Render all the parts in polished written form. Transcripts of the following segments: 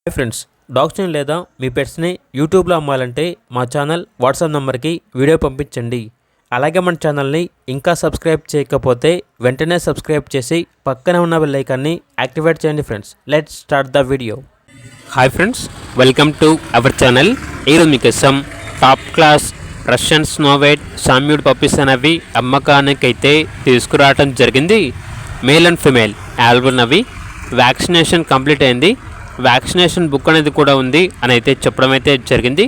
Hi friends, డాగ్స్ని లేదా మీ పెట్స్ని యూట్యూబ్లో అమ్మాలంటే మా ఛానల్ వాట్సాప్ నెంబర్కి వీడియో పంపించండి. అలాగే మన ఛానల్ని ఇంకా సబ్స్క్రైబ్ చేయకపోతే వెంటనే సబ్స్క్రైబ్ చేసి పక్కనే ఉన్న బెల్ ఐకాన్ని యాక్టివేట్ చేయండి. Friends, let's start the video. Hi friends, welcome to our channel. ఈరోజు మీకోసం top class Russian snow white Samoyed puppies అనేవి అమ్మకానికైతే తీసుకురావడం జరిగింది. మేల్ అండ్ ఫిమేల్ ఆల్బల్ అవి వ్యాక్సినేషన్ కంప్లీట్ అయింది. వ్యాక్సినేషన్ బుక్ అనేది కూడా ఉంది అని అయితే చెప్పడం అయితే జరిగింది.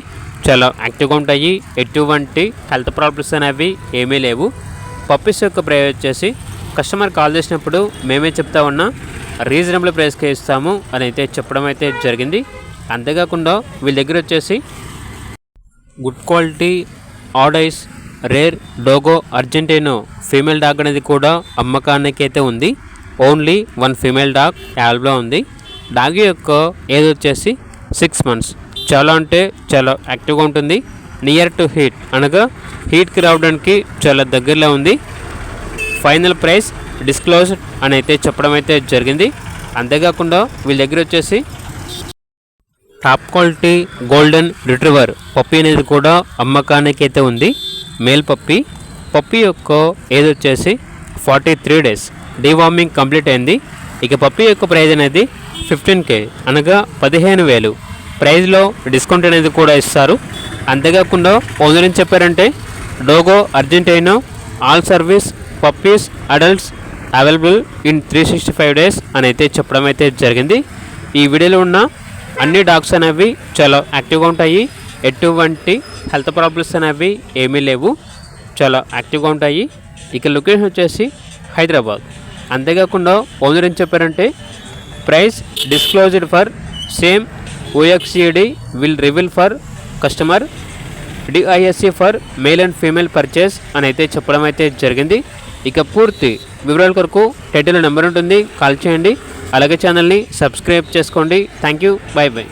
చాలా యాక్టివ్గా ఉంటాయి, ఎటువంటి హెల్త్ ప్రాబ్లమ్స్ అనేవి ఏమీ లేవు. పప్పీస్ యొక్క ప్రైస్ వచ్చేసి కస్టమర్ కాల్ చేసినప్పుడు మేమే చెప్తా ఉన్నా రీజనబుల్ ప్రైస్కే ఇస్తాము అని అయితే చెప్పడం అయితే జరిగింది. అంతేకాకుండా వీళ్ళ దగ్గర వచ్చేసి గుడ్ క్వాలిటీ ఆడైస్ rare Dogo Argentino female dog అనేది కూడా అమ్మకానికి అయితే ఉంది. ఓన్లీ వన్ ఫీమేల్ డాగ్ యాల్బ్లో ఉంది. డాగ్ యొక్క ఏజ్ వచ్చేసి 6 months. చాలా అంటే చాలా యాక్టివ్గా ఉంటుంది. నియర్ టు హీట్ అనగా హీట్కి రావడానికి చాలా దగ్గరలో ఉంది. ఫైనల్ ప్రైస్ డిస్క్లోజ్డ్ అని అయితే చెప్పడం అయితే జరిగింది. అంతేకాకుండా వీళ్ళ దగ్గర వచ్చేసి top quality golden retriever puppy అనేది కూడా అమ్మకానికి అయితే ఉంది. Male puppy. పప్పీ యొక్క ఏజ్ వచ్చేసి 43 days. డీవార్మింగ్ కంప్లీట్ అయింది. ఇక పప్పీ యొక్క ప్రైజ్ అనేది 15K అనగా 15,000. ప్రైజ్లో డిస్కౌంట్ అనేది కూడా ఇస్తారు. అంతేకాకుండా ఓనర్ ఏం చెప్పారంటే Dogo Argentino all service puppies adults available in 365 days అని అయితే చెప్పడం అయితే జరిగింది. ఈ వీడియోలో ఉన్న అన్ని డాగ్స్ అనేవి చాలా యాక్టివ్గా ఉంటాయి, ఎటువంటి హెల్త్ ప్రాబ్లమ్స్ అనేవి ఏమీ లేవు, చాలా యాక్టివ్గా ఉంటాయి. ఇక లొకేషన్ వచ్చేసి హైదరాబాద్. అంతేకాకుండా ఓనర్ ఏం చెప్పారంటే price disclosed for same OXCD will reveal for customer DISC for male and female purchase అని అయితే చెప్పడం అయితే జరిగింది. ఇక పూర్తి వివరాల కొరకు టైటిల్ నెంబర్ ఉంటుంది, కాల్ చేయండి. అలాగే ఛానల్ని సబ్స్క్రైబ్ చేసుకోండి. Thank you, by by.